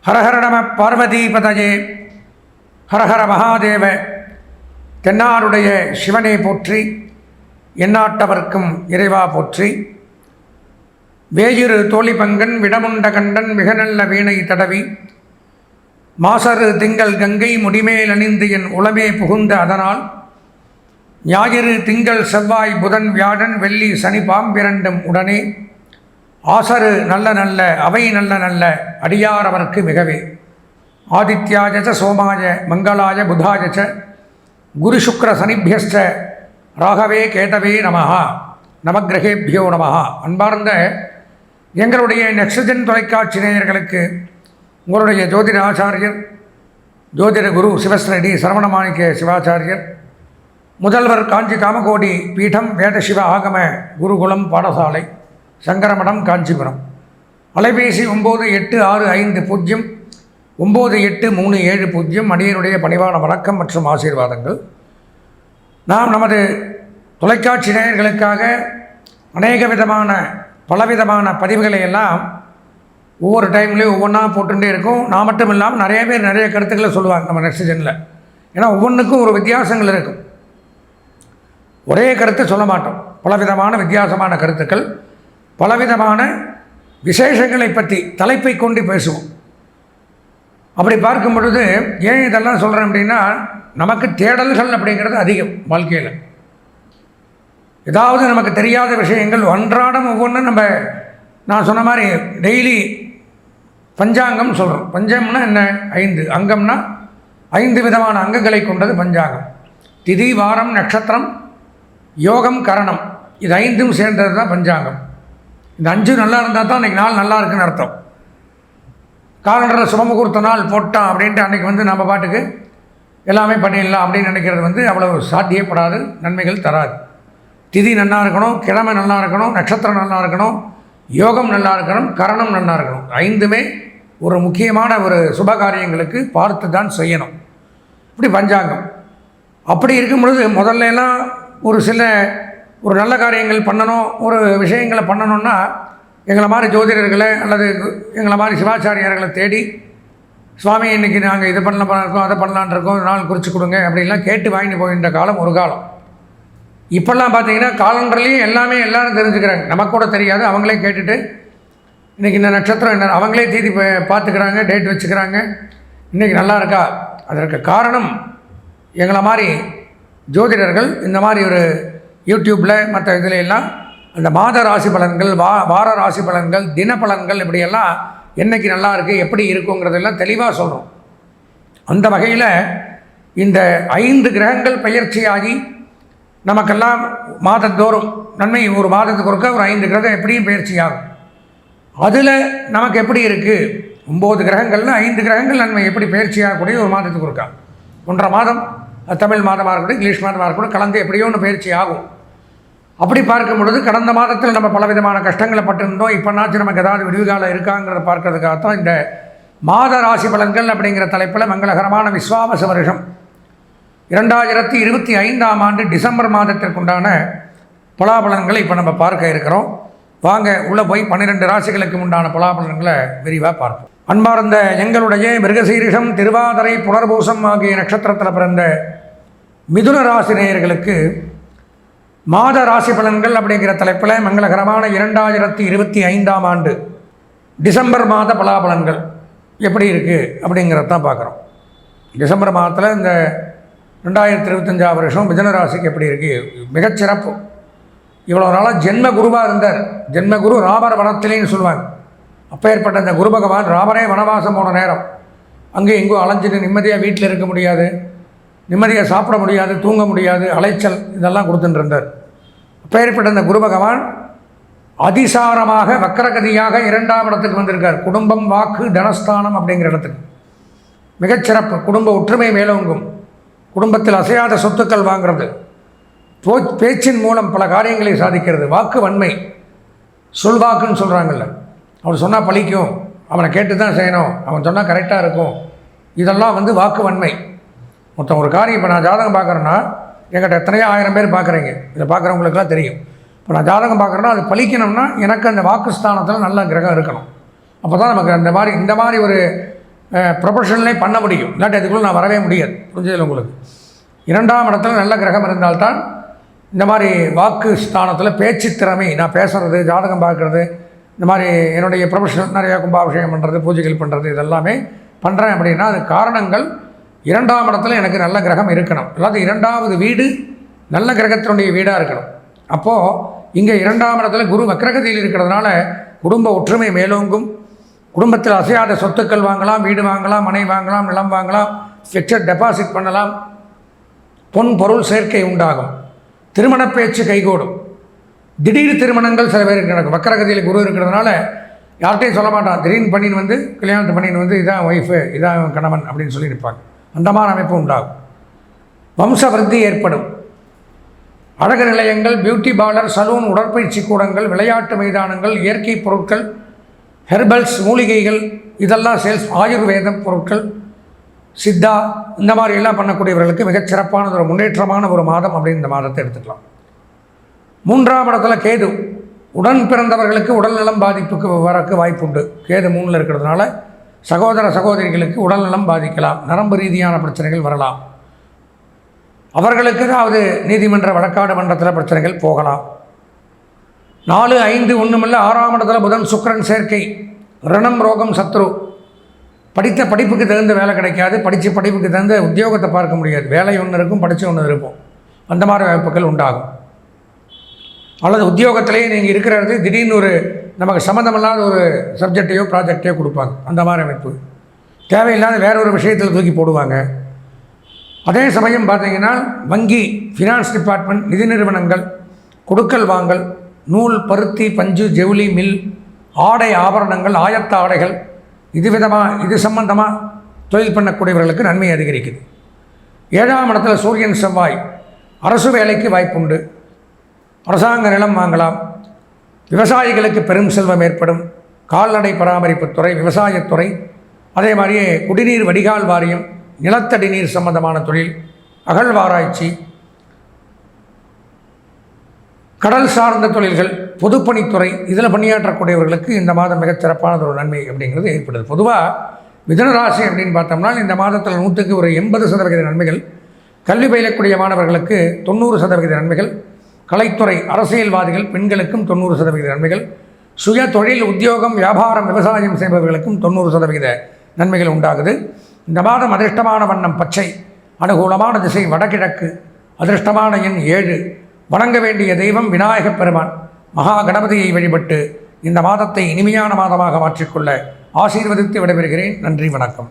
ஹரஹர நம பார்வதிபதயே. ஹரஹர மகாதேவ. தென்னாருடைய சிவனை போற்றி, எந்நாட்டவர்க்கும் இறைவா போற்றி. வேயிறு தோழி பங்கன் விடமுண்ட கண்டன் மிக நல்ல வீணை தடவி, மாசரு திங்கள் கங்கை முடிமேல் அணிந்து என் உளமே புகுந்த அதனால், ஞாயிறு திங்கள் செவ்வாய் புதன் வியாழன் வெள்ளி சனி பாம்பிரண்டும் உடனே, ஆசரு நல்ல நல்ல அவை நல்ல நல்ல அடியாரவர்க்கு மிகவே. ஆதித்யாஜ சோமாய மங்களாய புதாய குரு சுக்ர சனிபியஸ்ச ராகவே கேதவே நமஹா நவக்கிரகேபியோ நமஹா. அன்பார்ந்த எங்களுடைய நெக்ஸ்ட்ஜென் தொலைக்காட்சி நேயர்களுக்கு உங்களுடைய ஜோதிட ஆச்சாரியர் ஜோதிட குரு சிவஸ்ரீ சரவணமாணிக்க சிவாச்சாரியர், முதல்வர் காஞ்சி காமகோடி பீடம் வேதசிவ ஆகம குருகுலம் பாடசாலை, சங்கரமடம், காஞ்சிபுரம். அலைபேசி 98609837. அடியனுடைய பணிவான வணக்கம் மற்றும் ஆசீர்வாதங்கள். நாம் நமது தொலைக்காட்சி நேயர்களுக்காக அநேக விதமான பலவிதமான பதிவுகளை எல்லாம் ஒவ்வொரு டைம்லேயும் ஒவ்வொன்றா போட்டுகிட்டே இருக்கும். நான் மட்டும் இல்லாமல் நிறைய பேர் நிறைய கருத்துக்களை சொல்லுவாங்க நம்ம நெக்ஸ்ட்ஜெனில். ஏன்னா ஒவ்வொன்றுக்கும் ஒரு வித்தியாசங்கள் இருக்கும். ஒரே கருத்தை சொல்ல மாட்டோம். பலவிதமான வித்தியாசமான கருத்துக்கள், பலவிதமான விசேஷங்களை பற்றி தலைப்பை கொண்டு பேசுவோம். அப்படி பார்க்கும் பொழுது ஏன் இதெல்லாம் சொல்கிறேன் அப்படின்னா, நமக்கு தேடல்கள் அப்படிங்கிறது அதிகம் வாழ்க்கையில். ஏதாவது நமக்கு தெரியாத விஷயங்கள் அன்றாடம் ஒவ்வொன்றும் நான் சொன்ன மாதிரி டெய்லி பஞ்சாங்கம் சொல்கிறோம். பஞ்சம்னா என்ன? 5. அங்கம்னா 5 விதமான அங்கங்களை கொண்டது பஞ்சாங்கம். திதி, வாரம், நட்சத்திரம், யோகம், கரணம், இது 5ம் சேர்ந்தது தான் பஞ்சாங்கம். இந்த 5 நல்லா இருந்தால் தான் அன்றைக்கி நாள் நல்லா இருக்குன்னு அர்த்தம். காலண்டரில் சுபமுகூர்த்த நாள் போட்டான் அப்படின்ட்டு அன்றைக்கி நம்ம பாட்டுக்கு எல்லாமே பண்ணிடலாம் அப்படின்னு நினைக்கிறது அவ்வளவு சாத்தியப்படாது, நன்மைகள் தராது. திதி நல்லா இருக்கணும், கிழமை நல்லா இருக்கணும், நட்சத்திரம் நல்லா இருக்கணும், யோகம் நல்லா இருக்கணும், கரணம் நல்லா இருக்கணும். 5மே ஒரு முக்கியமான ஒரு சுப காரியங்களுக்கு பார்த்து தான் செய்யணும். இப்படி பஞ்சாங்கம். அப்படி இருக்கும் பொழுது முதல்ல எல்லாம் ஒரு நல்ல காரியங்கள் பண்ணணும், ஒரு விஷயங்களை பண்ணணுன்னா எங்களை மாதிரி ஜோதிடர்களை அல்லது எங்களை மாதிரி சிவாச்சாரியார்களை தேடி, சுவாமி இன்றைக்கி நாங்கள் இது பண்ணலாம் இருக்கோம், அதை பண்ணலான் இருக்கோம், நாள் குறித்து கொடுங்க அப்படின்லாம் கேட்டு வாங்கிட்டு போகின்ற காலம் ஒரு காலம். இப்போல்லாம் பார்த்தீங்கன்னா காலண்டர்லேயும் எல்லோரும் தெரிஞ்சுக்கிறாங்க. நமக்கு கூட தெரியாது, அவங்களே கேட்டுட்டு இன்றைக்கி இந்த நட்சத்திரம் என்ன அவங்களே தேதி பார்த்துக்கிறாங்க, டேட் வச்சுக்கிறாங்க. இன்றைக்கி நல்லா இருக்கா? அதற்கு காரணம் எங்களை மாதிரி ஜோதிடர்கள் இந்த மாதிரி ஒரு யூடியூப்பில் மற்ற இதில் எல்லாம் அந்த மாத ராசி பலன்கள், வார ராசி பலன்கள், தின பலன்கள், இப்படியெல்லாம் என்றைக்கு நல்லா இருக்குது, எப்படி இருக்குங்கிறதெல்லாம் தெளிவாக சொல்கிறோம். அந்த வகையில் இந்த 5 கிரகங்கள் பயிற்சியாகி நமக்கெல்லாம் மாதந்தோறும் நன்மை, ஒரு மாதத்துக்கு ஒருக்க ஒரு 5 கிரகம் எப்படியும் பயிற்சியாகும். அதில் நமக்கு எப்படி இருக்குது? 9 கிரகங்கள்னு 5 கிரகங்கள் நன்மை எப்படி பயிற்சியாகக்கூடிய ஒரு மாதத்துக்கு ஒருக்கா. 1.5 மாதம் தமிழ் மாதமாக இருக்கட்டும், இங்கிலீஷ் மாதமாக இருக்கட்டும், கலந்து எப்படியோ ஒன்று பயிற்சி ஆகும். அப்படி பார்க்கும் பொழுது கடந்த மாதத்தில் நம்ம பலவிதமான கஷ்டங்களை பட்டிருந்தோம். இப்போனாச்சும் நமக்கு ஏதாவது விடுவிகாலம் இருக்காங்கிறத பார்க்கறதுக்காகத்தான் இந்த மாத ராசி பலன்கள் அப்படிங்கிற தலைப்பில் மங்களகரமான விஸ்வாவச வருஷம் 2025ஆம் ஆண்டு டிசம்பர் மாதத்திற்குண்டான பலாபலன்களை இப்போ நம்ம பார்க்க இருக்கிறோம். வாங்க உள்ளே போய் 12 ராசிகளுக்கு உண்டான பலாபலன்களை விரிவாக பார்ப்போம். அன்பார்ந்த எங்களுடைய மிருகசீரிஷம், திருவாதிரை, புனர்பூசம் ஆகிய நட்சத்திரத்தில் பிறந்த மிதுன ராசி நேயர்களுக்கு மாத ராசி பலன்கள் அப்படிங்கிற தலைப்பில் மங்களகரமான 2025ஆம் ஆண்டு டிசம்பர் மாத பலாபலன்கள் எப்படி இருக்குது அப்படிங்கிறதான் பார்க்குறோம். டிசம்பர் மாதத்தில் இந்த 2025 வருஷம் மிதுன ராசிக்கு எப்படி இருக்குது? மிகச்சிறப்பு. இவ்வளோ நாளாக ஜென்ம குருவாக இருந்தார். ஜென்மகுரு ராமர் வனத்திலேன்னு சொல்லுவாங்க. அப்பேற்பட்ட இந்த குரு பகவான் ராமரே வனவாசம் போன நேரம் அங்கே எங்கோ அலைஞ்சிட்டு நிம்மதியாக வீட்டில் இருக்க முடியாது, நிம்மதியாக சாப்பிட முடியாது, தூங்க முடியாது, அலைச்சல் இதெல்லாம் கொடுத்துட்டு இருந்தார். அப்பேற்பட்ட இந்த குரு பகவான் அதிசாரமாக வக்கரகதியாக 2ஆம் இடத்துக்கு வந்திருக்கார். குடும்பம், வாக்கு, தனஸ்தானம் அப்படிங்கிற இடத்துக்கு. மிகச்சிறப்பு. குடும்ப ஒற்றுமை மேலோங்கும். குடும்பத்தில் அசையாத சொத்துக்கள் வாங்கிறது, பேச்சின் மூலம் பல காரியங்களை சாதிக்கிறது. வாக்கு வன்மை, சொல்வாக்குன்னு சொல்கிறாங்கல்ல, அவர் சொன்னால் பழிக்கும், அவனை கேட்டு தான் செய்யணும், அவன் சொன்னால் கரெக்டாக இருக்கும், இதெல்லாம் வாக்கு வன்மை. மொத்தம் ஒரு காரியம் இப்போ நான் ஜாதகம் பார்க்குறேன்னா என்கிட்ட எத்தனையோ 1000 பேர் பார்க்குறீங்க. இதை பார்க்குறவங்களுக்குலாம் தெரியும். இப்போ நான் ஜாதகம் பார்க்குறேன்னா அது பழிக்கணும்னா எனக்கு அந்த வாக்குஸ்தானத்தில் நல்ல கிரகம் இருக்கணும். அப்போ தான் நமக்கு இந்த மாதிரி ஒரு ப்ரொஃபஷனலே பண்ண முடியும். இல்லாட்டி அதுக்குள்ளே நான் வரவே முடியாது. புரிஞ்சதில்லை உங்களுக்கு? 2ஆம் இடத்துல நல்ல கிரகம் இருந்தால்தான் இந்த மாதிரி வாக்கு ஸ்தானத்தில் பேச்சு திறமை, நான் பேசுகிறது, ஜாதகம் பார்க்குறது, இந்த மாதிரி என்னுடைய ப்ரொஃபஷனல் நிறையா கும்பாபிஷேகம் பண்ணுறது, பூஜைகள் பண்ணுறது, இதெல்லாமே பண்ணுறேன் அப்படின்னா அது காரணங்கள் 2ஆம் இடத்துல எனக்கு நல்ல கிரகம் இருக்கணும். அதாவது 2வது வீடு நல்ல கிரகத்தினுடைய வீடாக இருக்கணும். அப்போது இங்கே 2ஆம் இடத்துல குரு வக்ரகதியில் இருக்கிறதுனால குடும்ப ஒற்றுமை மேலோங்கும். குடும்பத்தில் அசையாத சொத்துக்கள் வாங்கலாம், வீடு வாங்கலாம், மனை வாங்கலாம், நிலம் வாங்கலாம், ஃபிக்ஸட் டெபாசிட் பண்ணலாம், பொன் பொருள் சேர்க்கை உண்டாகும், திருமண பேச்சு கைகூடும், திடீர் திருமணங்கள் சில பேருக்கு நடக்கும். வக்கரகதியில் குரு இருக்கிறதுனால யார்கிட்டையும் சொல்ல மாட்டான். திடீர்னு பண்ணின்னு வந்து கல்யாணத்தை பண்ணின்னு வந்து இதான் ஒய்ஃபு, இதான் கணவன் அப்படின்னு சொல்லி நிற்பாங்க. அந்த மாதிரி அமைப்பு உண்டாகும். வம்ச விருத்தி ஏற்படும். அழகு நிலையங்கள், பியூட்டி பார்லர், சலூன், உடற்பயிற்சி கூடங்கள், விளையாட்டு மைதானங்கள், இயற்கை பொருட்கள், ஹெர்பல்ஸ், மூலிகைகள், இதெல்லாம் சேல்ஸ், ஆயுர்வேதம் பொருட்கள், சித்தா, இந்த மாதிரி எல்லாம் பண்ணக்கூடியவர்களுக்கு மிகச்சிறப்பான ஒரு முன்னேற்றமான ஒரு மாதம் அப்படின்னு இந்த மாதத்தை எடுத்துக்கலாம். 3ஆம் இடத்துல கேது, உடன் பிறந்தவர்களுக்கு உடல்நலம் பாதிப்புக்கு வரக்கு வாய்ப்புண்டு. கேது 3ல் இருக்கிறதுனால சகோதர சகோதரிகளுக்கு உடல்நலம் பாதிக்கலாம், நரம்பு ரீதியான பிரச்சனைகள் வரலாம். அவர்களுக்கு அதாவது நீதிமன்ற வழக்காடு மன்றத்தில் பிரச்சனைகள் போகலாம். 4, 5 ஒன்றுமில்ல 6ஆம் இடத்துல புதன் சுக்கிரன் சேர்க்கை, ரணம், ரோகம், சத்ரு. படித்த படிப்புக்கு தகுந்த வேலை கிடைக்காது, படித்த படிப்புக்கு தகுந்த உத்தியோகத்தை பார்க்க முடியாது. வேலை ஒன்று இருக்கும், படித்த ஒன்று இருக்கும். அந்த மாதிரி வாய்ப்புகள் உண்டாகும். அல்லது உத்தியோகத்திலேயே நீங்கள் இருக்கிறது திடீர்னு ஒரு நமக்கு சம்மந்தமில்லாத ஒரு சப்ஜெக்டையோ ப்ராஜெக்டையோ கொடுப்பாங்க. அந்த மாதிரி அமைப்பு தேவையில்லாத வேற ஒரு விஷயத்தில் தூக்கி போடுவாங்க. அதே சமயம் பார்த்தீங்கன்னா வங்கி, ஃபினான்ஸ் டிபார்ட்மெண்ட், நிதி நிறுவனங்கள், கொடுக்கல் வாங்கல், நூல், பருத்தி, பஞ்சு, ஜவுளி மில், ஆடை ஆபரணங்கள், ஆயத்த ஆடைகள், இது சம்பந்தமாக தொழில் பண்ணக்கூடியவர்களுக்கு நன்மை அதிகரிக்குது. 7ஆம் இடத்துல சூரியன் செவ்வாய், அரசு வேலைக்கு வாய்ப்புண்டு. அரசாங்க நிலம் வாங்கலாம். விவசாயிகளுக்கு பெரும் செல்வம் ஏற்படும். கால்நடை பராமரிப்புத்துறை, விவசாயத்துறை, அதே மாதிரியே குடிநீர் வடிகால் வாரியம், நிலத்தடி நீர் சம்பந்தமான தொழில், அகழ்வாராய்ச்சி, கடல் சார்ந்த தொழில்கள், பொதுப்பணித்துறை, இதில் பணியாற்றக்கூடியவர்களுக்கு இந்த மாதம் மிகச்சிறப்பானது ஒரு நன்மை அப்படிங்கிறது ஏற்படுது. பொதுவாக மிதுனராசி அப்படின்னு பார்த்தோம்னா இந்த மாதத்தில் 100க்கு ஒரு 80% நன்மைகள், கல்வி பயிலக்கூடிய மாணவர்களுக்கு 90% நன்மைகள், கலைத்துறை, அரசியல்வாதிகள், பெண்களுக்கும் 90% நன்மைகள், சுய தொழில், உத்தியோகம், வியாபாரம், விவசாயம் செய்பவர்களுக்கும் 90% நன்மைகள் உண்டாகுது. இந்த மாதம் அதிர்ஷ்டமான வண்ணம் பச்சை, அனுகூலமான திசை வடகிழக்கு, அதிர்ஷ்டமான எண் 7, வணங்க வேண்டிய தெய்வம் விநாயகப் பெருமான். மகா கணபதியை வழிபட்டு இந்த மாதத்தை இனிமையான மாதமாக மாற்றிக்கொள்ள ஆசீர்வதித்து விடைபெறுகிறேன். நன்றி, வணக்கம்.